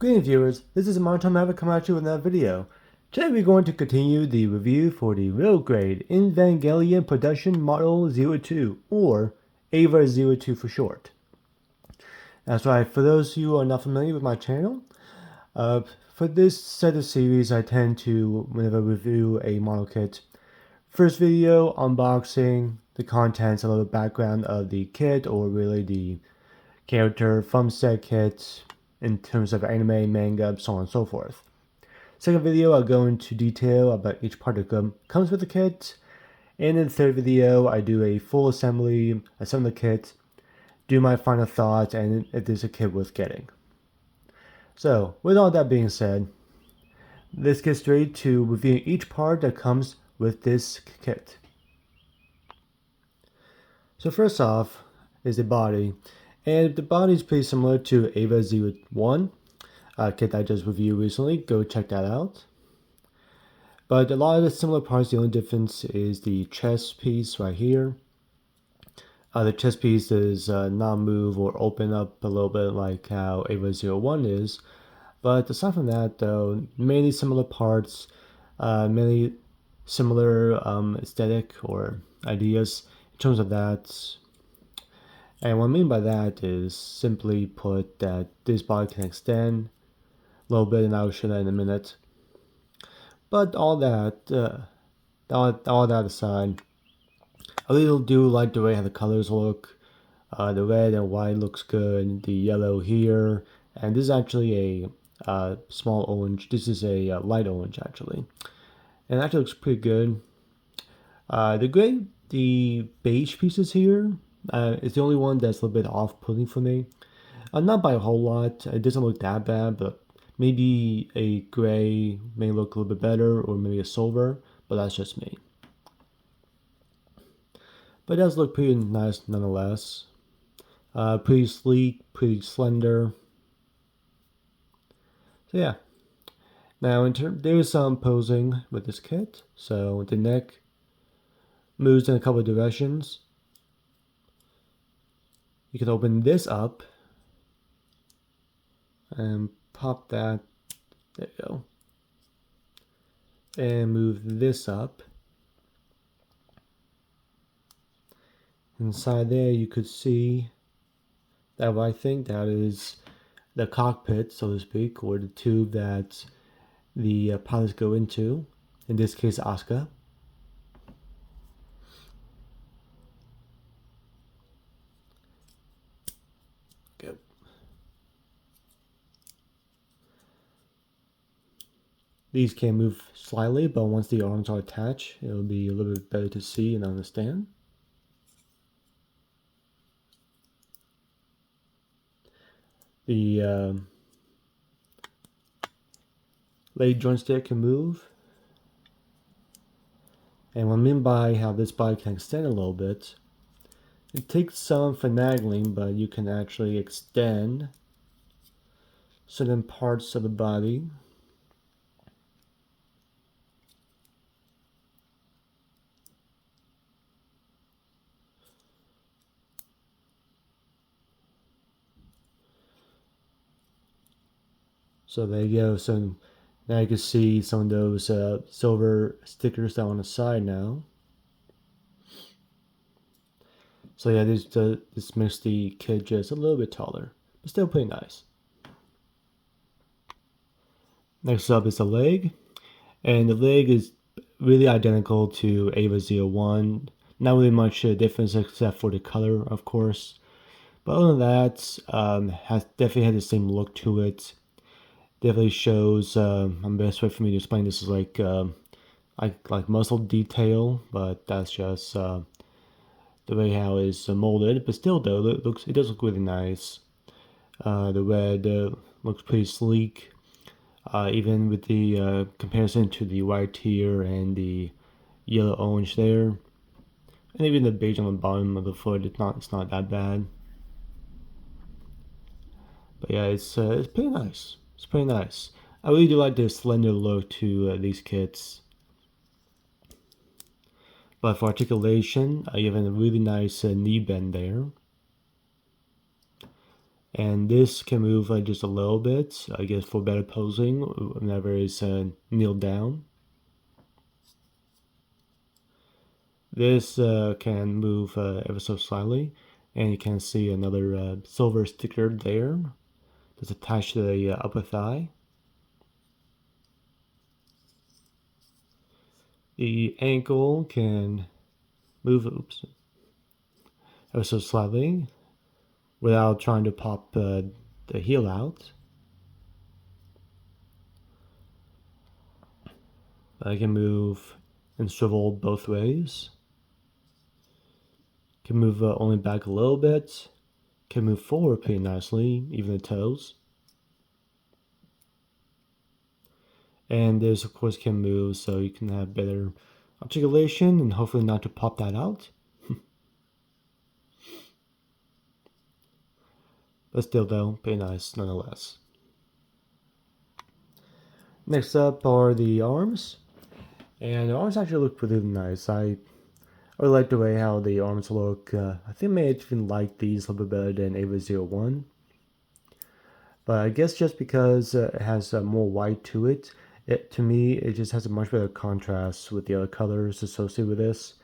Greetings viewers, this is Monotone Maverick coming at you with another video. Today we're going to continue the review for the real grade Evangelion Production Model 02, or Eva-02 for short. That's right, for those of you who are not familiar with my channel, for this set of series I tend to, whenever I review a model kit, first video, unboxing, the contents, a little background of the kit, or really the character from said kit, in terms of anime, manga, so on and so forth. Second video, I'll go into detail about each part that comes with the kit. And in the third video, I do a full assembly, assemble the kit, do my final thoughts, and if there's a kit worth getting. So, with all that being said, let's get straight to reviewing each part that comes with this kit. So first off is the body. And the body is pretty similar to Eva-01, kit I just reviewed recently. Go check that out. But a lot of the similar parts, the only difference is the chest piece right here. The chest piece does not move or open up a little bit like how Eva-01 is. But aside from that, though, mainly similar parts, mainly similar aesthetic or ideas in terms of that. And what I mean by that is simply put that this body can extend a little bit, and I'll show that in a minute. But all that aside, I really do like the way how the colors look. The red and white looks good. The yellow here, and this is actually a small orange. This is a light orange actually, and it actually looks pretty good. The beige pieces here. It's the only one that's a little bit off-putting for me. Not by a whole lot. It doesn't look that bad, but maybe a gray may look a little bit better, or maybe a silver, but that's just me. But it does look pretty nice nonetheless. Pretty sleek, pretty slender. So yeah. Now there is some posing with this kit. So the neck moves in a couple of directions. You can open this up and pop that, there you go, and move this up. Inside there you could see that I think that is the cockpit, so to speak, or the tube that the pilots go into, in this case Asuka. Go. These can move slightly, but once the arms are attached, it'll be a little bit better to see and understand. The leg joystick can move. And what I mean by how this body can extend a little bit, it takes some finagling, but you can actually extend certain parts of the body. So there you go. So now you can see some of those silver stickers down on the side now. So yeah, this makes the kit just a little bit taller, but still pretty nice. Next up is the leg, and the leg is really identical to Eva-01. Not really much difference except for the color, of course. But other than that, definitely has the same look to it. Definitely shows. The best way for me to explain this is like muscle detail, but that's just the way how it's molded. But still, though, it does look really nice. The red looks pretty sleek, even with the comparison to the white here and the yellow orange there, and even the beige on the bottom of the foot. It's not that bad. But yeah, it's pretty nice. It's pretty nice. I really do like the slender look to these kits. But for articulation, you have a really nice knee bend there. And this can move just a little bit, I guess, for better posing whenever it's kneeled down. This can move ever so slightly, and you can see another silver sticker there that's attached to the upper thigh. The ankle can move ever so slightly without trying to pop the heel out. I can move and swivel both ways. Can move only back a little bit. Can move forward pretty nicely, even the toes. And this, of course, can move so you can have better articulation and hopefully not to pop that out. But still, though, pretty nice nonetheless. Next up are the arms. And the arms actually look pretty nice. I really like the way how the arms look. I think I may even like these a little bit better than Eva-01. But I guess just because it has more white to it, to me, it just has a much better contrast with the other colors associated with this.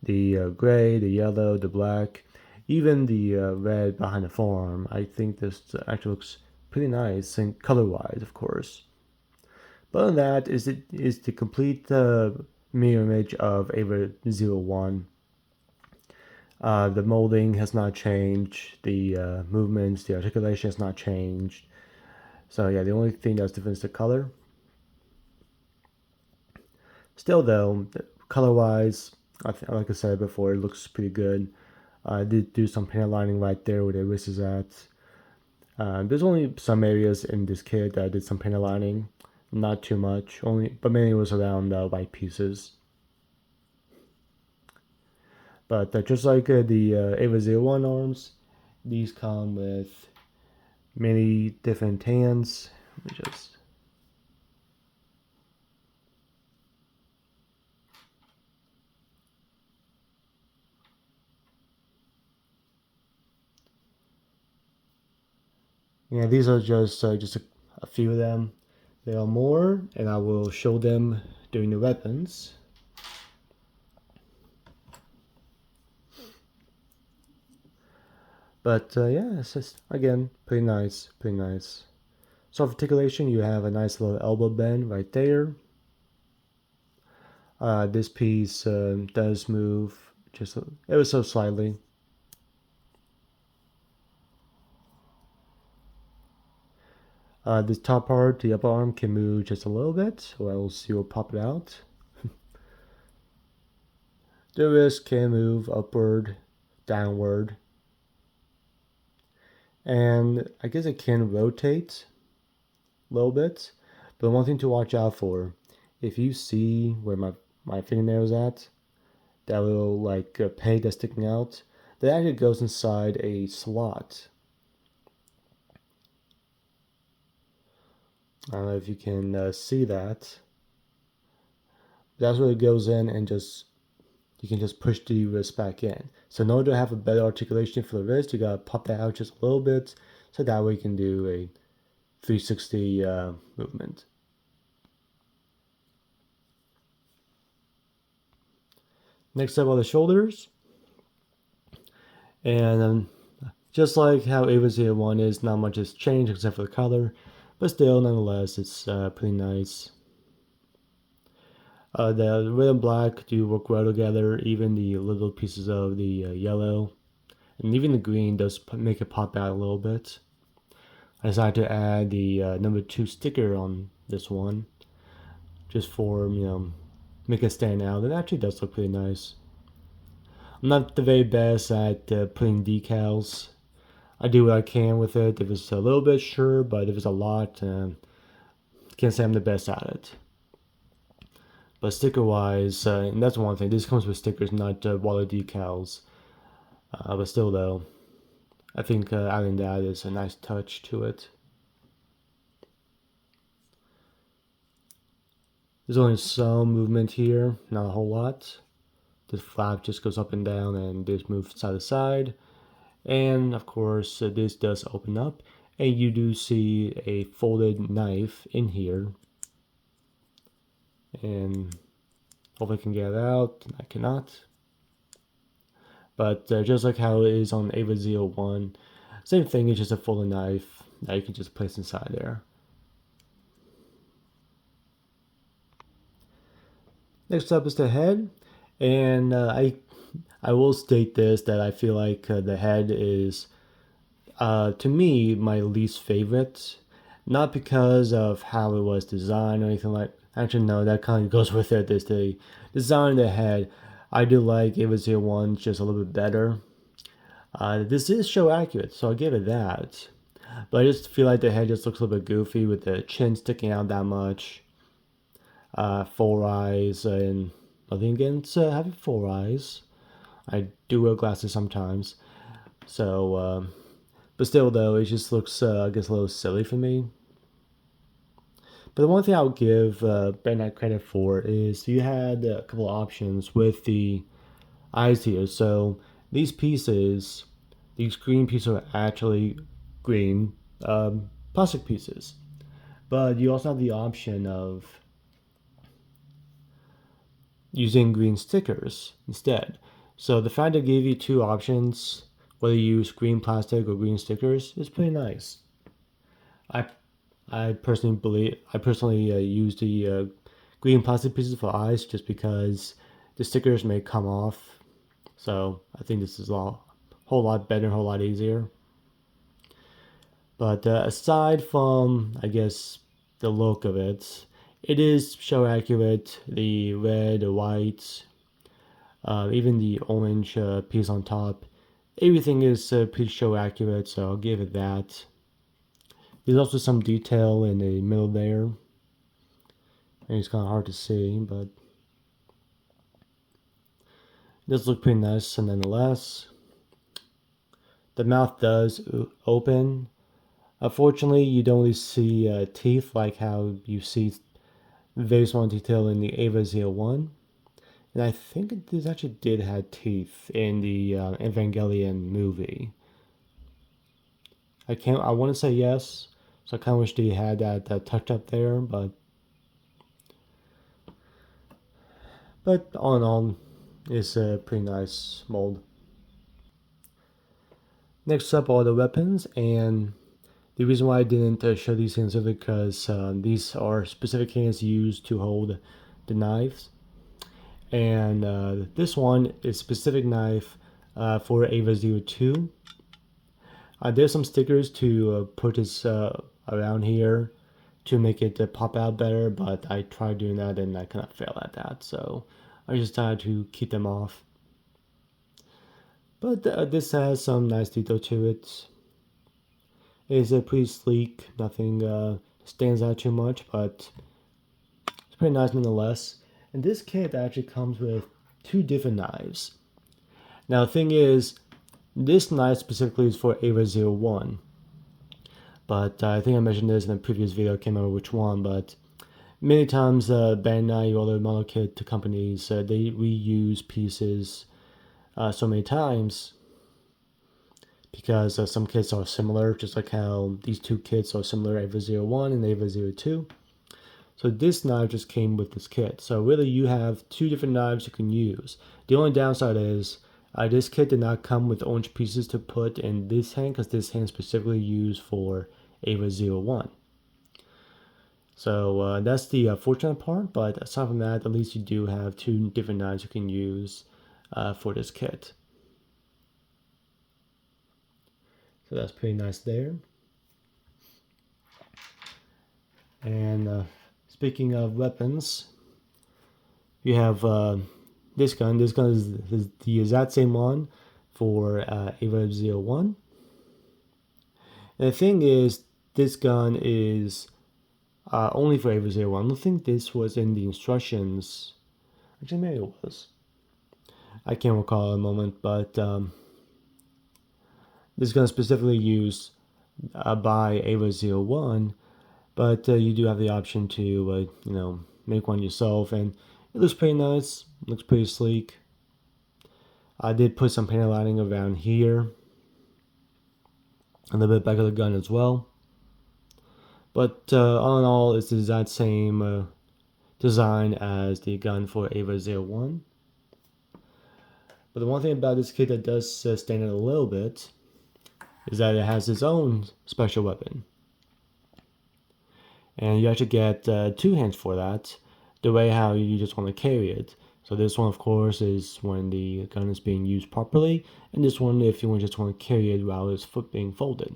The gray, the yellow, the black, even the red behind the forearm. I think this actually looks pretty nice, and color-wise, of course. But other than that, is the complete mirror image of Eva-01. The molding has not changed. The movements, the articulation has not changed. So yeah, the only thing that's different is the color. Still though, color-wise, like I said before, it looks pretty good. I did do some paint lining right there where the wrist is at. There's only some areas in this kit that I did some paint lining. Not too much, but mainly it was around white pieces. But just like the Eva-01 arms, these come with many different tans. Let me just... Yeah, these are just a few of them. There are more, and I will show them during the weapons. But yeah, it's just, again, pretty nice, pretty nice. Soft articulation, you have a nice little elbow bend right there. This piece does move just ever so slightly. This top part, the upper arm, can move just a little bit, or else you'll pop it out. The wrist can move upward, downward, and I guess it can rotate a little bit. But one thing to watch out for, if you see where my fingernail's at, that little like peg that's sticking out, that actually goes inside a slot. I don't know if you can see that. That's where it goes in, and you can just push the wrist back in. So in order to have a better articulation for the wrist, you gotta pop that out just a little bit, so that way you can do a 360 movement. Next up are the shoulders. And just like how Eva-01 is, not much has changed except for the color, but still, nonetheless, it's pretty nice. The red and black do work well together, even the little pieces of the yellow, and even the green does make it pop out a little bit. I decided to add the number 2 sticker on this one, just for, make it stand out. It actually does look pretty nice. I'm not the very best at putting decals. I do what I can with it. If it's a little bit, sure, but if it's a lot, can't say I'm the best at it. But sticker-wise, and that's one thing. This comes with stickers, not water decals. But still, though, I think adding that is a nice touch to it. There's only some movement here, not a whole lot. The flap just goes up and down, and this moves side to side. And of course, this does open up, and you do see a folded knife in here. And hopefully I can get it out. I cannot. But just like how it is on Eva-01, same thing, it's just a folded knife that you can just place inside there. Next up is the head, and I will state this, that I feel like the head is, to me, my least favorite. Not because of how it was designed or anything like. Actually, no, that kind of goes with it. Is the design of the head. I do like Eva-01 just a little bit better. This is show accurate, so I'll give it that. But I just feel like the head just looks a little bit goofy with the chin sticking out that much. Four eyes, and nothing against having four eyes. I do wear glasses sometimes. So, but still though, it just looks, I guess, a little silly for me. But the one thing I would give Bandai credit for is you had a couple of options with the eyes here. So these pieces, these green pieces are actually green plastic pieces. But you also have the option of using green stickers instead. So the fact they gave you two options, whether you use green plastic or green stickers, is pretty nice. I I personally use the green plastic pieces for eyes just because the stickers may come off. So I think this is a whole lot better, a whole lot easier. But aside from, I guess, the look of it, it is show accurate. The red, the white, even the orange piece on top, everything is pretty show accurate, so I'll give it that. There's also some detail in the middle there, and it's kind of hard to see, but it does look pretty nice nonetheless. The mouth does open. Unfortunately, you don't really see teeth like how you see very small detail in the Eva-01. And I think this actually did have teeth in the Evangelion movie. I want to say yes, so I kind of wish they had that touch up there, but all in all, it's a pretty nice mold. Next up are the weapons, and the reason why I didn't show these hands is because these are specific hands used to hold the knives. And this one is specific knife for Eva-02. There's some stickers to put this around here to make it pop out better, but I tried doing that and I kind of failed at that. So I just decided to keep them off. But this has some nice detail to it. It's pretty sleek, nothing stands out too much, but it's pretty nice nonetheless. And this kit actually comes with two different knives. Now the thing is, this knife specifically is for Eva-01. But I think I mentioned this in a previous video, I can't remember which one, but many times Bandai or other model kit companies, they reuse pieces so many times because some kits are similar, just like how these two kits are similar, Eva-01 and Eva-02. So this knife just came with this kit. So really you have two different knives you can use. The only downside is this kit did not come with orange pieces to put in this hand because this hand is specifically used for Eva-01. So that's the fortunate part, but aside from that, at least you do have two different knives you can use for this kit. So that's pretty nice there. And speaking of weapons, you have this gun. This gun is the exact same one for Eva-01. And the thing is, this gun is only for Eva-01. I don't think this was in the instructions. Actually, maybe it was. I can't recall at the moment, but this gun is specifically used by Eva-01, but you do have the option to, make one yourself, and it looks pretty nice. Looks pretty sleek. I did put some paint lining around here. a little bit back of the gun as well. But all in all, it's the exact same design as the gun for Eva-01. But the one thing about this kit that does stand out a little bit is that it has its own special weapon. And you actually get 2 hands for that, the way how you just want to carry it. So this one, of course, is when the gun is being used properly, and this one if you just want to carry it while it's being folded.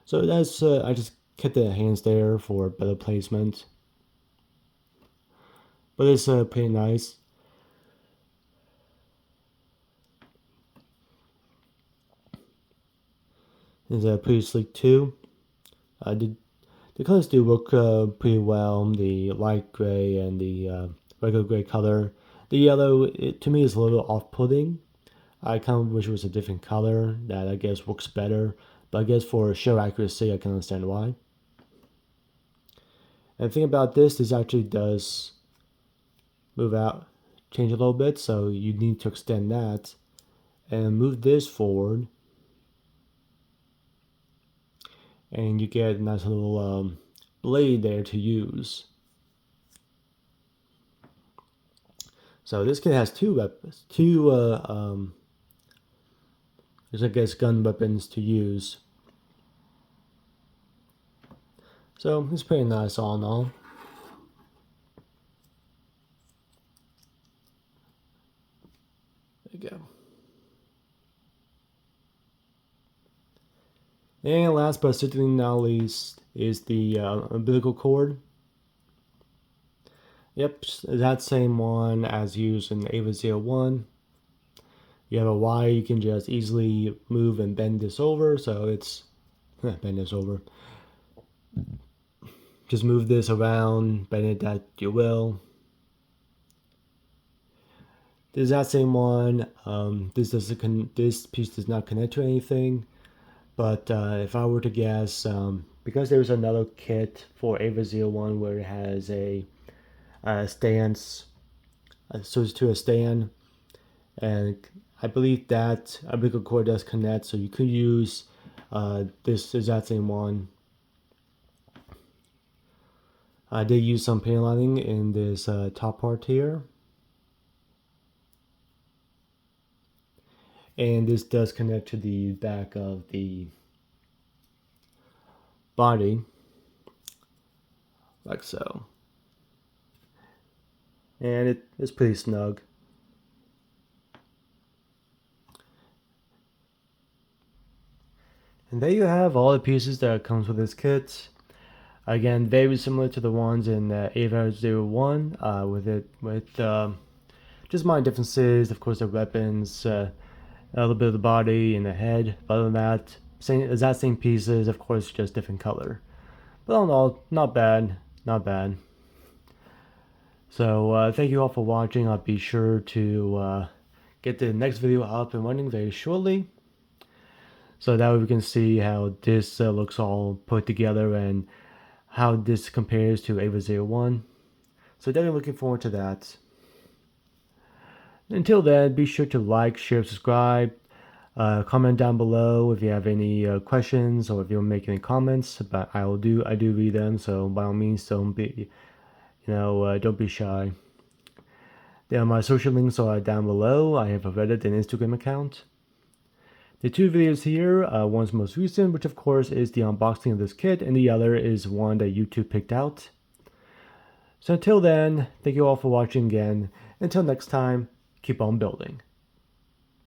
So that's I just kept the hands there for better placement. But it's pretty nice. It's pretty sleek too. The colors do work pretty well. The light gray and the regular gray color. The yellow, to me, is a little off-putting. I kind of wish it was a different color that I guess works better. But I guess for show accuracy, I can understand why. And the thing about this actually does move out, change a little bit. So you need to extend that and move this forward. And you get a nice little blade there to use. So this kit has two weapons, I guess gun weapons to use. So it's pretty nice all in all. There you go. And last but certainly not least is the umbilical cord. Yep, that same one as used in Eva-01. You have a wire you can just easily move and bend this over, so it's bend this over. Just move this around, bend it that you will. This is that same one. This piece does not connect to anything. But if I were to guess, because there's another kit for Eva-01 where it has a stance, so it's to a stand, and I believe that umbilical cord does connect, so you could use this exact same one. I did use some pin lining in this top part here. And this does connect to the back of the body, like so. And it's pretty snug. And there you have all the pieces that comes with this kit. Again, very similar to the ones in Eva-01, with just minor differences. Of course, the weapons, a little bit of the body and the head. But other than that, exact same pieces. Of course, just different color. But all in all, not bad, not bad. So thank you all for watching. I'll be sure to get the next video up and running very shortly. So that way we can see how this looks all put together and how this compares to Eva-01. So definitely looking forward to that. Until then, be sure to like, share, subscribe. Comment down below if you have any questions or if you want to make any comments. But I do read them. So by all means, don't be shy. My social links are down below. I have a Reddit and Instagram account. The 2 videos here, one's most recent, which of course is the unboxing of this kit, and the other is one that YouTube picked out. So until then, thank you all for watching again. Until next time, keep on building.